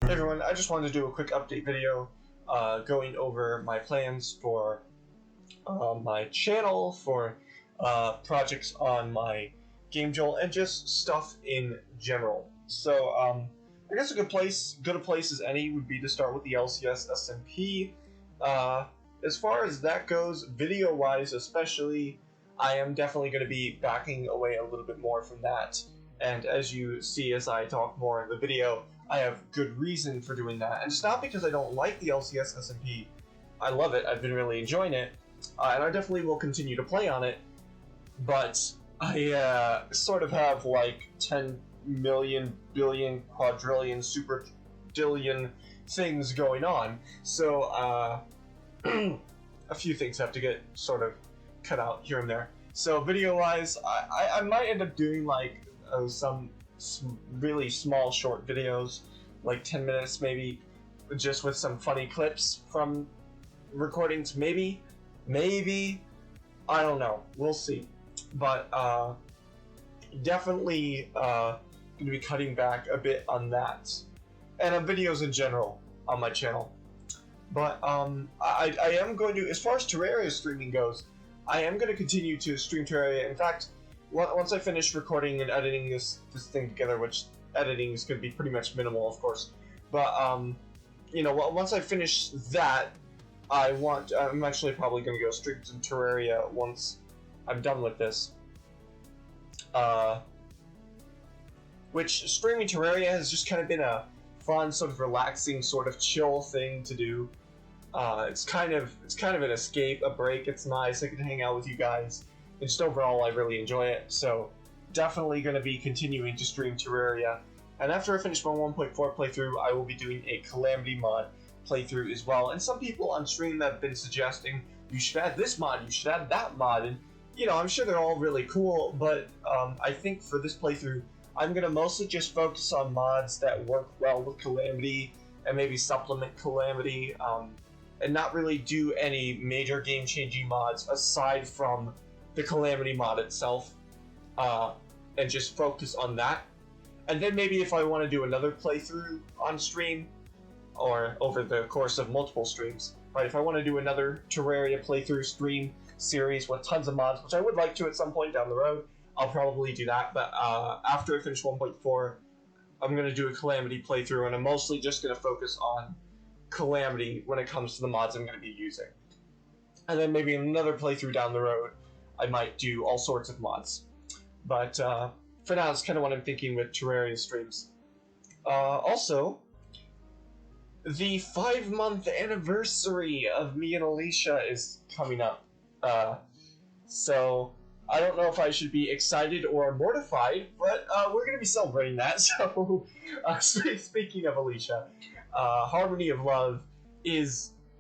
Hey everyone, I just wanted to do a quick update video going over my plans for my channel, for projects on my game journal, and just stuff in general. So I guess a good place as any would be to start with the LCS SMP. As far as that goes, video-wise especially, I am definitely going to be backing away a little bit more from that. And as you see as I talk more in the video, I have good reason for doing that. And it's not because I don't like the LCS SMP. I love it. I've been really enjoying it. And I definitely will continue to play on it. But I sort of have like 10 million, billion, quadrillion, super dillion things going on. So a few things have to get sort of cut out here and there. So video-wise, I might end up doing like some really small short videos, like 10 minutes maybe, just with some funny clips from recordings, maybe, I don't know, we'll see. But definitely going to be cutting back a bit on that, and on videos in general on my channel. But I am going to, as far as Terraria streaming goes, I am going to continue to stream Terraria. In fact, once I finish recording and editing this thing together, which editing is going to be pretty much minimal, of course, but you know, once I finish that, I'm actually probably going to go stream some Terraria once I'm done with this. Which streaming Terraria has just kind of been a fun, sort of relaxing, sort of chill thing to do. It's kind of an escape, a break. It's nice. I can hang out with you guys. And just overall, I really enjoy it. So definitely going to be continuing to stream Terraria. And after I finish my 1.4 playthrough, I will be doing a Calamity mod playthrough as well. And some people on stream have been suggesting you should add this mod, you should add that mod, and you know, I'm sure they're all really cool. But I think for this playthrough, I'm going to mostly just focus on mods that work well with Calamity and maybe supplement Calamity, and not really do any major game-changing mods aside from the Calamity mod itself, and just focus on that. And then maybe if I want to do another playthrough on stream, or over the course of multiple streams, right? If I want to do another Terraria playthrough stream series with tons of mods, which I would like to at some point down the road, I'll probably do that. But after I finish 1.4, I'm going to do a Calamity playthrough, and I'm mostly just going to focus on Calamity when it comes to the mods I'm going to be using. And then maybe another playthrough down the road, I might do all sorts of mods. But for now, it's kind of what I'm thinking with Terraria streams. Also, the 5-month anniversary of me and Alicia is coming up. So I don't know if I should be excited or mortified, but we're going to be celebrating that. So speaking of Alicia, Harmony of Love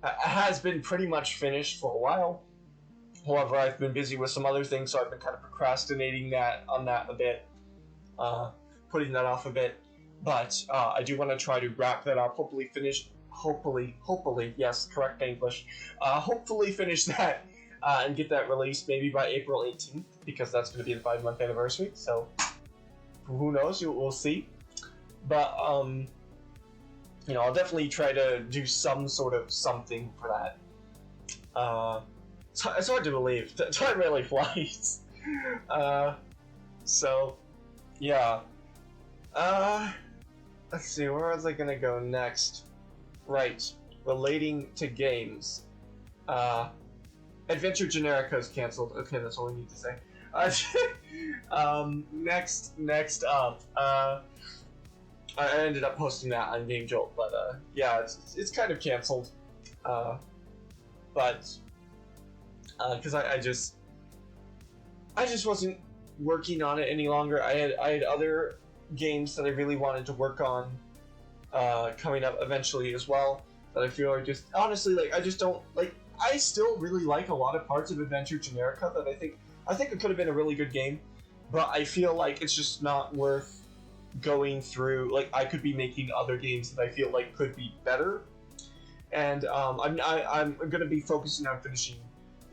has been pretty much finished for a while. However, I've been busy with some other things, so I've been kind of procrastinating on that a bit, putting that off a bit. But I do want to try to wrap that up, hopefully, yes, correct English, hopefully finish that and get that released maybe by April 18th, because that's going to be the 5-month anniversary, so who knows, we'll see. But, you know, I'll definitely try to do some sort of something for that. It's hard to believe. Time really flies. So, yeah. Let's see, where was I gonna go next? Right, relating to games. Adventure Generica is canceled. Okay, that's all I need to say. Next up, I ended up posting that on Game Jolt, but yeah, it's kind of canceled. But because I just wasn't working on it any longer. I had other games that I really wanted to work on coming up eventually as well, that I feel are just honestly, like, I just don't like. I still really like a lot of parts of Adventure Generica that I think it could have been a really good game, but I feel like it's just not worth going through. Like, I could be making other games that I feel like could be better, and I'm gonna be focusing on finishing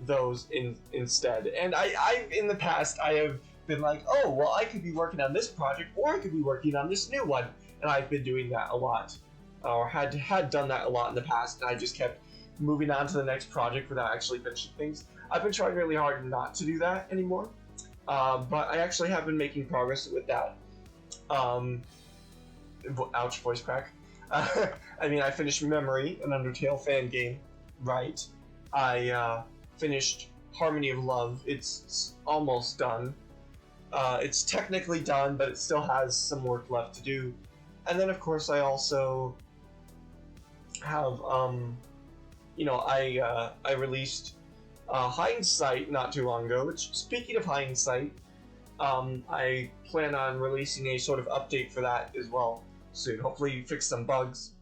those instead. And I in the past I have been like, oh well, I could be working on this project, or I could be working on this new one, and I've been doing that a lot. or had done that a lot in the past, and I just kept moving on to the next project without actually finishing things. I've been trying really hard not to do that anymore, but I actually have been making progress with that. Ouch, voice crack. I mean, I finished Memory, an Undertale fan game, right? I finished Harmony of Love. It's almost done. It's technically done, but it still has some work left to do. And then, of course, I also have, I released Hindsight not too long ago, which, speaking of Hindsight, I plan on releasing a sort of update for that as well soon. Hopefully fix some bugs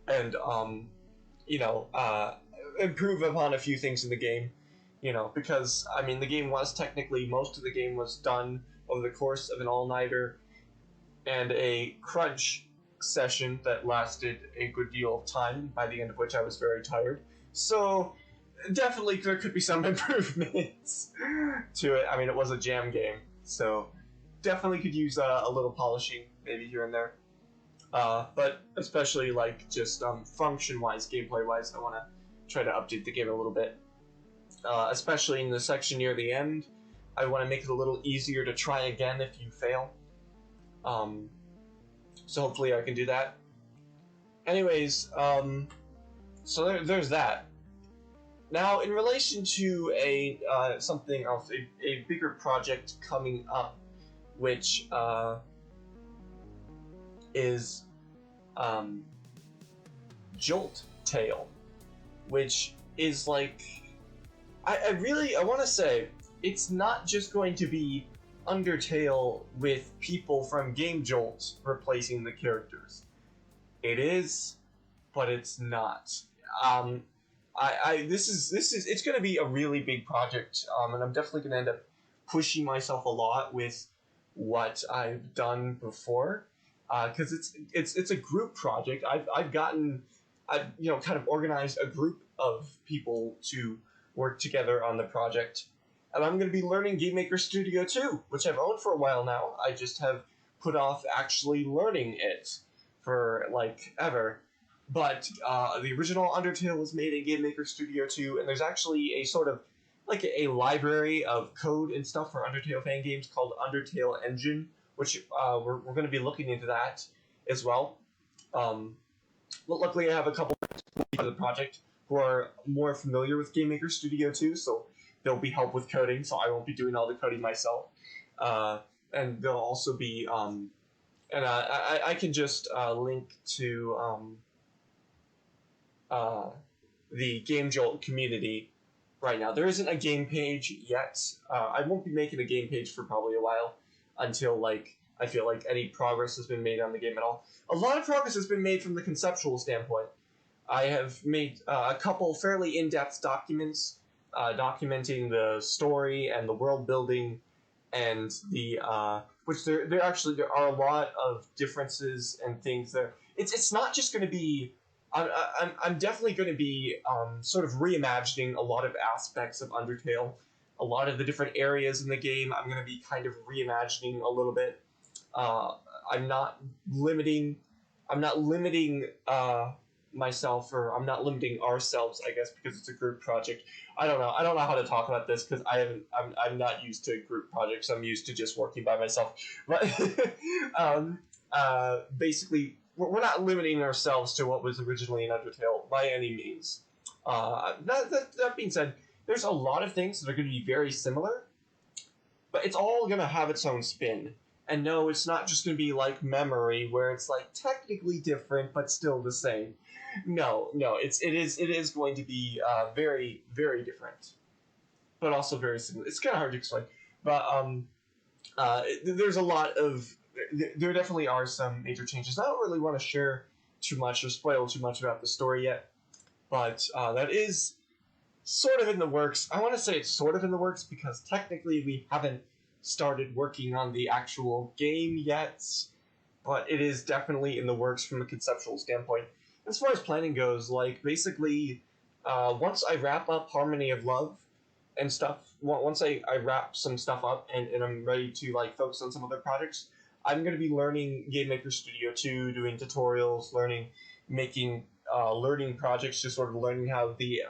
and, improve upon a few things in the game. Because, I mean, the game was technically, most of the game was done over the course of an all-nighter and a crunch session that lasted a good deal of time, by the end of which I was very tired. So, definitely there could be some improvements to it. I mean, it was a jam game, so definitely could use a little polishing, maybe here and there. But especially, like, just function-wise, gameplay-wise, I want to try to update the game a little bit. Especially in the section near the end, I want to make it a little easier to try again if you fail. So hopefully I can do that. Anyways, so there's that. Now, in relation to something else, a bigger project coming up, which is Jolt Tale, which is like, I want to say, it's not just going to be Undertale with people from Game Jolt replacing the characters. It is, but it's not. It's going to be a really big project, and I'm definitely going to end up pushing myself a lot with what I've done before, because it's a group project. I've kind of organized a group of people to work together on the project. And I'm going to be learning Game Maker Studio 2, which I've owned for a while now. I just have put off actually learning it for, like, ever. But the original Undertale was made in Game Maker Studio 2, and there's actually a sort of, like, a library of code and stuff for Undertale fan games called Undertale Engine, which we're going to be looking into that as well. But luckily I have a couple of the project who are more familiar with Game Maker Studio 2, so there'll be help with coding, so I won't be doing all the coding myself. And there'll also be, I can just link to the Game Jolt community right now. There isn't a game page yet. I won't be making a game page for probably a while until, like, I feel like any progress has been made on the game at all. A lot of progress has been made from the conceptual standpoint. I have made a couple fairly in-depth documents documenting the story and the world building, and the which there are a lot of differences and things there. It's not just going to be. I'm definitely going to be sort of reimagining a lot of aspects of Undertale, a lot of the different areas in the game. I'm going to be kind of reimagining a little bit. I'm not limiting myself, or I'm not limiting ourselves, I guess, because it's a group project. I don't know how to talk about this because I'm not used to group projects. I'm used to just working by myself. But basically, we're not limiting ourselves to what was originally in Undertale by any means. That being said, there's a lot of things that are going to be very similar, but it's all going to have its own spin. And no, it's not just going to be like Memory, where it's like technically different but still the same. No, it is going to be very, very different, but also very similar. It's kind of hard to explain, but there's a lot of there definitely are some major changes. I don't really want to share too much or spoil too much about the story yet, but that is sort of in the works. I want to say it's sort of in the works because technically we haven't started working on the actual game yet, but it is definitely in the works from a conceptual standpoint. As far as planning goes, like, basically, once I wrap up Harmony of Love and stuff, once I wrap some stuff up and I'm ready to, like, focus on some other projects, I'm going to be learning Game Maker Studio 2, doing tutorials, learning making learning projects, just sort of learning how the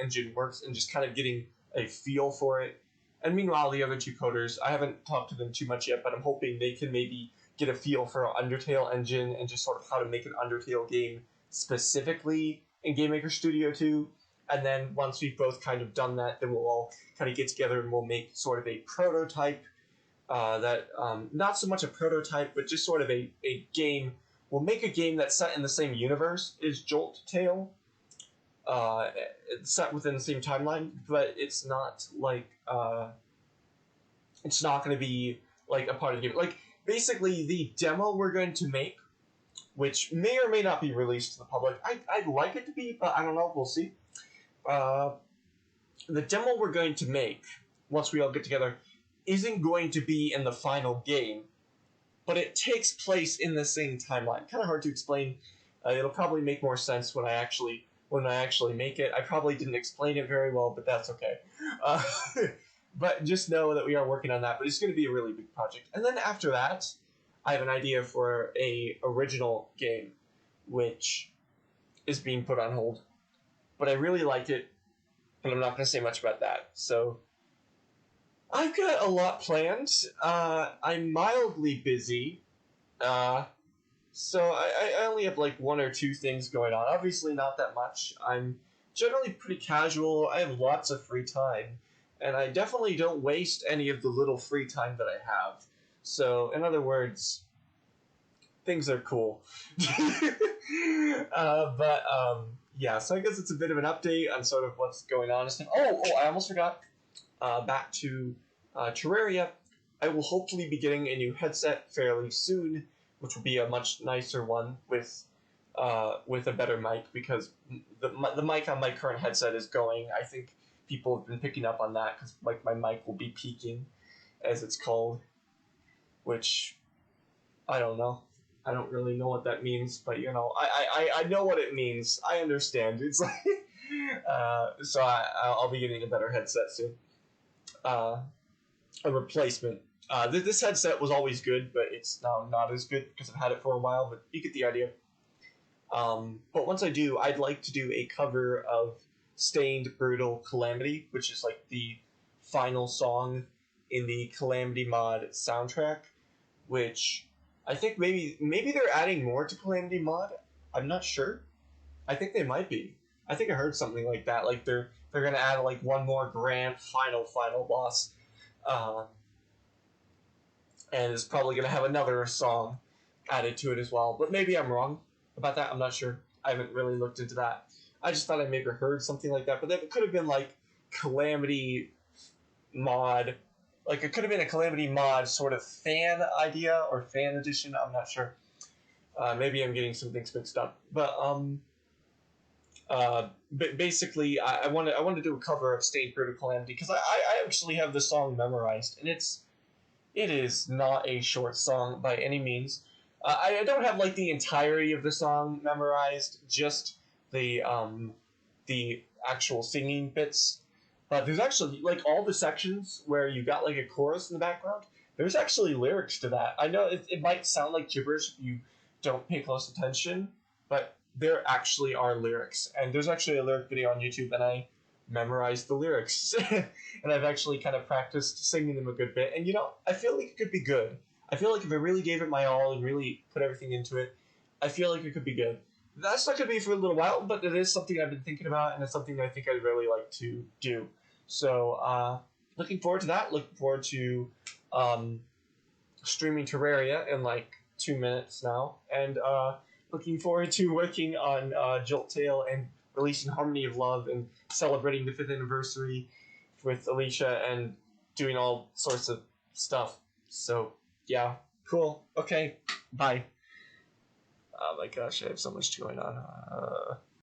engine works and just kind of getting a feel for it. And meanwhile, the other two coders, I haven't talked to them too much yet, but I'm hoping they can maybe get a feel for an Undertale engine and just sort of how to make an Undertale game specifically in Game Maker Studio 2. And then once we've both kind of done that, then we'll all kind of get together and we'll make sort of a prototype not so much a prototype, but just sort of a game. We'll make a game that's set in the same universe as Jolt Tale, it's set within the same timeline, but it's not like it's not going to be like a part of the game. Like basically, the demo we're going to make, which may or may not be released to the public. I'd like it to be, but I don't know. We'll see. The demo we're going to make once we all get together isn't going to be in the final game, but it takes place in the same timeline. Kind of hard to explain. It'll probably make more sense when I actually make it. I probably didn't explain it very well, but that's okay. But just know that we are working on that. But it's going to be a really big project. And then after that, I have an idea for a original game, which is being put on hold. But I really liked it, but I'm not going to say much about that. So I've got a lot planned. I'm mildly busy. So I only have like one or two things going on. Obviously not that much. I'm generally pretty casual. I have lots of free time. And I definitely don't waste any of the little free time that I have. So, in other words, things are cool. Yeah, so I guess it's a bit of an update on sort of what's going on. Oh, I almost forgot. Back to Terraria. I will hopefully be getting a new headset fairly soon, which will be a much nicer one with a better mic, because the mic on my current headset is going. I think people have been picking up on that because like my mic will be peaking, as it's called, which I don't know. I don't really know what that means, but you know, I know what it means. I understand. It's like so I'll be getting a better headset soon. A replacement. This headset was always good, but it's now not as good because I've had it for a while, but you get the idea. But once I do, I'd like to do a cover of Stained Brutal Calamity, which is like the final song in the Calamity mod soundtrack, which I think maybe they're adding more to Calamity mod. I'm not sure. I think they might be. I think I heard something like that. Like they're gonna add like one more grand final boss, and it's probably gonna have another song added to it as well. But maybe I'm wrong about that. I'm not sure. I haven't really looked into that. I just thought I maybe heard something like that. But that could have been like Calamity mod. Like it could have been a Calamity mod sort of fan idea or fan edition. I'm not sure. Maybe I'm getting some things mixed up. But basically, I want to do a cover of Stained Brutal Calamity because I actually have the song memorized, and it is not a short song by any means. I don't have like the entirety of the song memorized, just the actual singing bits. But there's actually like all the sections where you got like a chorus in the background. There's actually lyrics to that. I know it might sound like gibberish if you don't pay close attention, but there actually are lyrics. And there's actually a lyric video on YouTube, and I memorized the lyrics. And I've actually kind of practiced singing them a good bit. And you know, I feel like it could be good. I feel like if I really gave it my all and really put everything into it, I feel like it could be good. That's not going to be for a little while, but it is something I've been thinking about, and it's something I think I'd really like to do. So, looking forward to that. Looking forward to streaming Terraria in like 2 minutes now, and looking forward to working on Jolt Tale and releasing Harmony of Love and celebrating the 5th anniversary with Alicia and doing all sorts of stuff. So, yeah, cool. Okay, bye. Oh my gosh, I have so much going on.